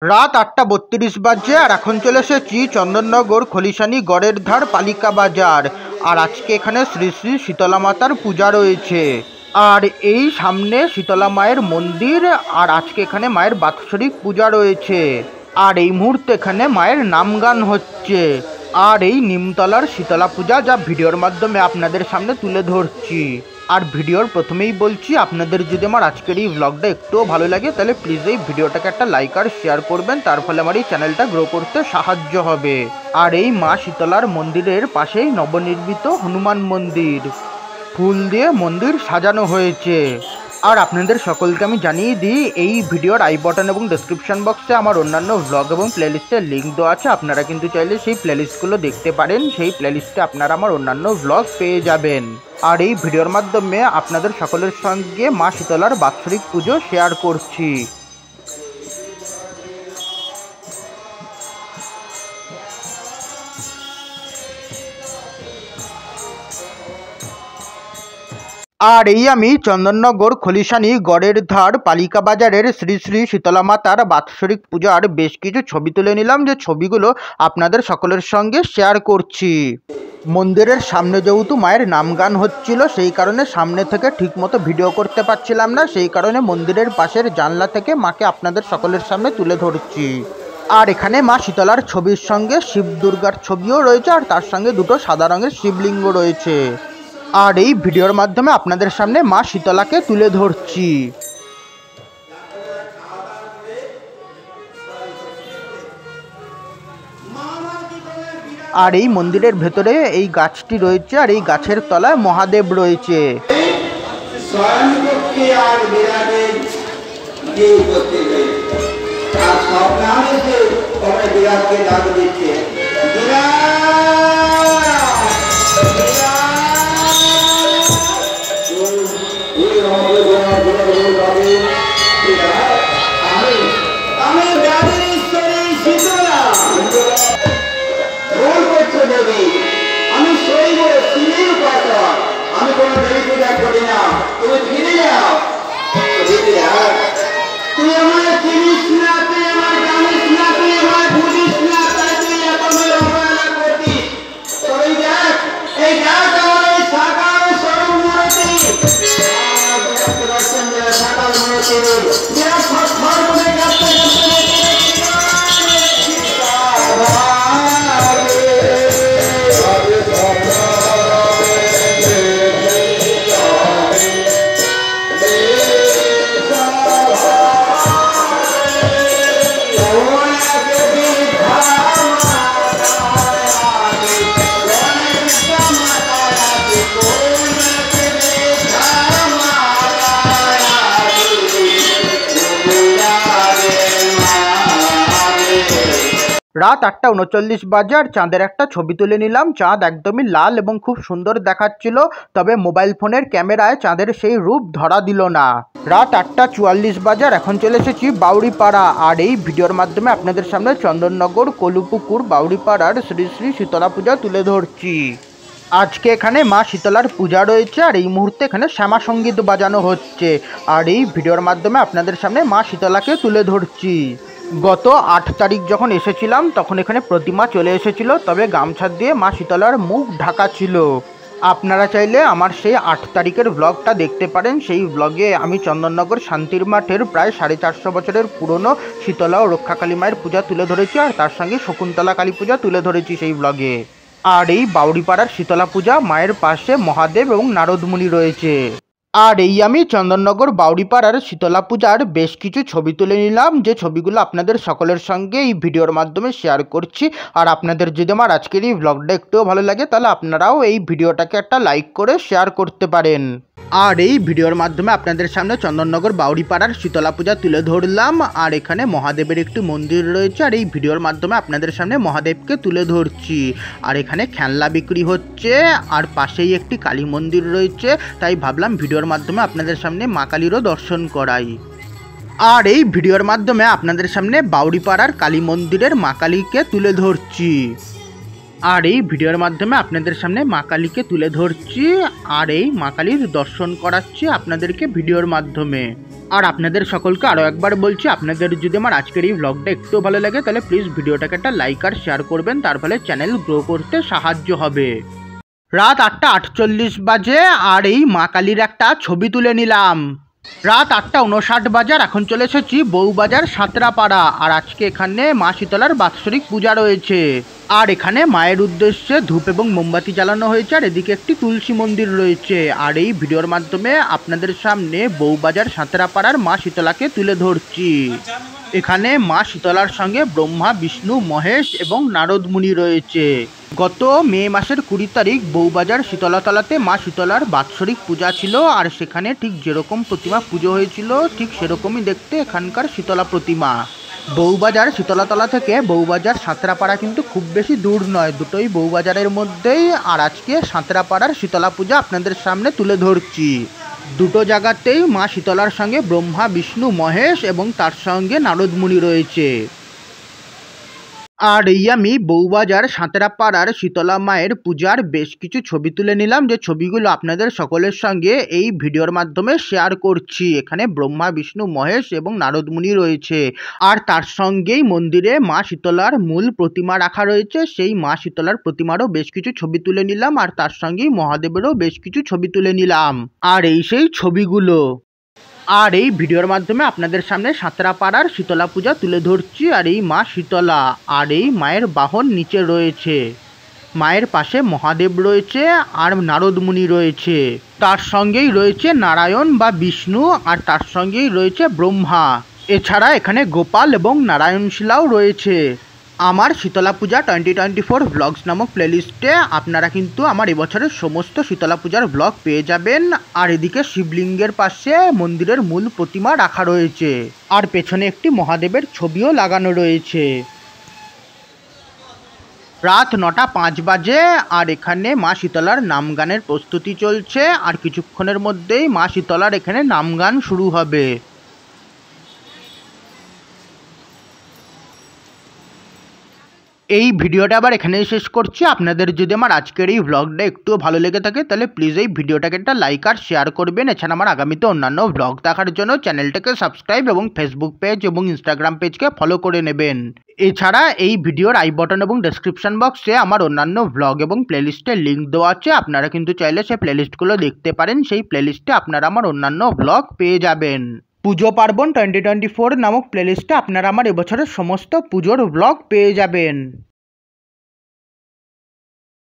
রাত ৮টা ৩২ বাজে আর এখন চলে এসেছি চন্দননগর খলিশানি গড়ের ধার পালিকা বাজার। আর আজকে এখানে শ্রী শ্রী শীতলা মাতার পূজা রয়েছে। আর এই সামনে শীতলা মায়ের মন্দির। আর আজকে এখানে মায়ের বাৎসরিক পূজা রয়েছে। আর এই মুহূর্তে এখানে মায়ের নাম গান হচ্ছে। আর এই নিমতলার শীতলা পূজা যা ভিডিওর মাধ্যমে আপনাদের সামনে তুলে ধরছি। আর ভিডিওর প্রথমেই বলছি, আপনাদের যদি আমার আজকের এই ব্লগটা একটুও ভালো লাগে তাহলে প্লিজ এই ভিডিওটাকে একটা লাইক আর শেয়ার করবেন, তার ফলে আমার এই চ্যানেলটা গ্রো করতে সাহায্য হবে। আর এই মা শীতলার মন্দিরের পাশেই নবনির্মিত হনুমান মন্দির, ফুল দিয়ে মন্দির সাজানো হয়েছে। আর আপনাদের সকলকে আমি জানিয়ে দিই, এই ভিডিওর আই বাটন এবং ডেসক্রিপশন বক্সে আমার অন্যান্য ব্লগ এবং প্লেলিস্টের লিঙ্ক দেওয়া আছে। আপনারা কিন্তু চাইলে সেই প্লেলিস্টগুলো দেখতে পারেন। সেই প্লেলিস্টে আপনারা আমার অন্যান্য ব্লগ পেয়ে যাবেন। আর এই ভিডিওর মাধ্যমে আপনাদের সকলের সঙ্গে মা শীতলার বাৎসরিক পুজো শেয়ার করছি। আর এই আমি চন্দননগর খলিশানি গড়ের ধার পালিকা বাজারের শ্রী শ্রী শীতলা মাতার বাৎসরিক পূজার বেশ কিছু ছবি তুলে নিলাম, যে ছবিগুলো আপনাদের সকলের সঙ্গে শেয়ার করছি। মন্দিরের সামনে যেহেতু মায়ের নাম গান হচ্ছিল, সেই কারণে সামনে থেকে ঠিকমতো ভিডিও করতে পারছিলাম না। সেই কারণে মন্দিরের পাশের জানলা থেকে মাকে আপনাদের সকলের সামনে তুলে ধরছি। আর এখানে মা শীতলার ছবির সঙ্গে শিব দুর্গার ছবিও রয়েছে, আর তার সঙ্গে দুটো সাদা রঙের শিবলিঙ্গ রয়েছে। আর এই ভিডিওর মাধ্যমে আপনাদের সামনে মা শীতলাকে তুলে ধরছি। আর এই মন্দিরের ভেতরে এই গাছটি রয়েছে, আর এই গাছের তলায় মহাদেব রয়েছে। রাত ৮টা ৩৯ বাজে আর চাঁদের একটা ছবি তুলে নিলাম। চাঁদ একদমই লাল এবং খুব সুন্দর দেখাচ্ছিল, তবে মোবাইল ফোনের ক্যামেরায় চাঁদের সেই রূপ ধরা দিল না। রাত ৮টা ৪৪ বাজে আর এখন চলে এসেছি বাউরিপাড়া। আর এই ভিডিওর মাধ্যমে আপনাদের সামনে চন্দননগর কলুপুকুর বাউরিপাড়ার শ্রী শ্রী শীতলা পূজা তুলে ধরছি। আজকে এখানে মা শীতলার পূজা রয়েছে, আর এই মুহূর্তে এখানে শ্যামা সঙ্গীত বাজানো হচ্ছে। আর এই ভিডিওর মাধ্যমে আপনাদের সামনে মা শীতলাকে তুলে ধরছি। গত ৮ তারিখ যখন এসেছিলাম তখন এখানে প্রতিমা চলে এসেছিল, তবে গামছা দিয়ে মা শীতলার মুখ ঢাকা ছিল। আপনারা চাইলে আমার সেই ৮ তারিখের ব্লগটা দেখতে পারেন। সেই ব্লগে আমি চন্দননগর শান্তির মাঠের প্রায় 450 বছরের পুরনো শীতলা ও রক্ষাকালী মায়ের পূজা তুলে ধরেছি, আর তার সঙ্গে শকুন্তলা কালী পূজা তুলে ধরেছি সেই ব্লগে। আর এই বাউরিপাড়ার শীতলা পূজা মায়ের পাশে মহাদেব এবং নারদমুনি রয়েছে। আর এই আমি চন্দননগর বাউরিপাড়ার শীতলা পূজার বেশ কিছু ছবি তুলে নিলাম, যে ছবিগুলো আপনাদের সকলের সঙ্গে এই ভিডিওর মাধ্যমে শেয়ার করছি। আর আপনাদের যদি আমার আজকের এই ব্লগটা একটুও ভালো লাগে তাহলে আপনারাও এই ভিডিওটাকে একটা লাইক করে শেয়ার করতে পারেন। আর এই ভিডিওর মাধ্যমে আপনাদের সামনে চন্দননগর বাউরিপাড়ার শীতলা পূজা তুলে ধরলাম। আর এখানে মহাদেবের একটি মন্দির রয়েছে, আর এই ভিডিওর মাধ্যমে আপনাদের সামনে মহাদেবকে তুলে ধরছি। আর এখানে খেলনা বিক্রি হচ্ছে, আর পাশেই একটি কালী মন্দির রয়েছে, তাই ভাবলাম ভিডিওর মাধ্যমে আপনাদের সামনে মা কালীরও দর্শন করাই। আর এই ভিডিওর মাধ্যমে আপনাদের সামনে বাউরিপাড়ার কালী মন্দিরের মা কালীকে তুলে ধরছি। আর এই ভিডিওর মাধ্যমে আপনাদের সামনে মা কালীকে তুলে ধরছি, আর এই মা কালীর দর্শন করাচ্ছি আপনাদেরকে ভিডিওর মাধ্যমে। আর আপনাদের সকলকে আরও একবার বলছি, আপনাদের যদি আমার আজকের এই ব্লগটা একটু ভালো লাগে তাহলে প্লিজ ভিডিওটাকে একটা লাইক আর শেয়ার করবেন, তার ফলে চ্যানেল গ্রো করতে সাহায্য হবে। রাত 8:48 বাজে আর এই মা কালীর একটা ছবি তুলে নিলাম। রাত 8:59 বাজে আর এখন চলে এসেছি বউবাজার সাঁতরাপাড়া। আর আজকে এখানে মা শীতলার বাৎসরিক পূজা রয়েছে। আর এখানে মায়ের উদ্দেশ্যে ধূপ এবং মোমবাতি জ্বালানো হয়েছে আর এদিকে একটি তুলসী মন্দির রয়েছে। আর এই ভিডিওর মাধ্যমে আপনাদের সামনে বউবাজার সাঁতরাপাড়ার মা শীতলাকে তুলে ধরছি। এখানে মা শীতলার সঙ্গে ব্রহ্মা, বিষ্ণু, মহেশ এবং নারদ মুনি রয়েছে। গত মে মাসের 20 তারিখ বউবাজার শীতলাতলাতে মা শীতলার বাৎসরিক পূজা ছিল। আর সেখানে ঠিক যেরকম প্রতিমা পুজো হয়েছিল ঠিক সেরকমই দেখতে এখানকার শীতলা প্রতিমা। বউবাজার শীতলাতলা থেকে বউবাজার সাঁতরাপাড়া কিন্তু খুব বেশি দূর নয়, দুটোই বউবাজারের মধ্যেই। আর আজকে সাঁতরাপাড়ার শীতলা পূজা আপনাদের সামনে তুলে ধরছি। দুটো জায়গাতেই মা শীতলার সঙ্গে ব্রহ্মা, বিষ্ণু, মহেশ এবং তার সঙ্গে নারদ মুনি রয়েছে। আর এই আমি বউবাজার সাঁতরাপাড়ার শীতলা মায়ের পূজার বেশ কিছু ছবি তুলে নিলাম, যে ছবিগুলো আপনাদের সকলের সঙ্গে এই ভিডিওর মাধ্যমে শেয়ার করছি। এখানে ব্রহ্মা, বিষ্ণু, মহেশ এবং নারদ মুনি রয়েছে। আর তার সঙ্গেই মন্দিরে মা শীতলার মূল প্রতিমা রাখা রয়েছে, সেই মা শীতলার প্রতিমারও বেশ কিছু ছবি তুলে নিলাম। আর তার সঙ্গেই মহাদেবেরও বেশ কিছু ছবি তুলে নিলাম। আর এই সেই ছবিগুলো। আর এই ভিডিওর মাধ্যমে আপনাদের সামনে সাঁতরাপাড়ার শীতলা পূজা তুলে ধরছি। আর এই মা শীতলা আর এই মায়ের বাহন নিচে রয়েছে। মায়ের পাশে মহাদেব রয়েছে আর নারদ মুনি রয়েছে। তার সঙ্গেই রয়েছে নারায়ণ বা বিষ্ণু আর তার সঙ্গেই রয়েছে ব্রহ্মা। এছাড়া এখানে গোপাল এবং নারায়ণ শিলাও রয়েছে। আমার শীতলা পূজা 2024 ব্লগস নামক প্লেলিস্টে আপনারা কিন্তু আমার এবছরের সমস্ত শীতলা পূজার ব্লগ পেয়ে যাবেন। আর এদিকে শিবলিঙ্গের পাশে মন্দিরের মূল প্রতিমা রাখা রয়েছে। আর পেছনে একটি মহাদেবের ছবিও লাগানো রয়েছে। রাত 9:05 বাজে আর এখানে মা শীতলার নামগানের প্রস্তুতি চলছে। আর কিছুক্ষণের মধ্যেই মা শীতলার এখানে নামগান শুরু হবে। এই ভিডিওটা আবার এখানেই শেষ করছি। আপনাদের যদি আমার আজকের এই ব্লগটা একটু ভালো লেগে থাকে তাহলে প্লিজ এই ভিডিওটাকে একটা লাইক আর শেয়ার করবেন। এছাড়া আমার আগামীতে অন্যান্য ব্লগ দেখার জন্য চ্যানেলটাকে সাবস্ক্রাইব এবং ফেসবুক পেজ এবং ইনস্টাগ্রাম পেজকে ফলো করে নেবেন। এছাড়া এই ভিডিওর আই বটন এবং ডেসক্রিপশন বক্সে আমার অন্যান্য ব্লগ এবং প্লেলিস্টের লিঙ্ক দেওয়া আছে। আপনারা কিন্তু চাইলে সেই প্লেলিস্টগুলো দেখতে পারেন। সেই প্লেলিস্টে আপনারা আমার অন্যান্য ব্লগ পেয়ে যাবেন। পুজো পার্বণ 2024 নামক প্লেলিস্টে আপনারা আমার এবছরের সমস্ত পুজোর ব্লগ পেয়ে যাবেন।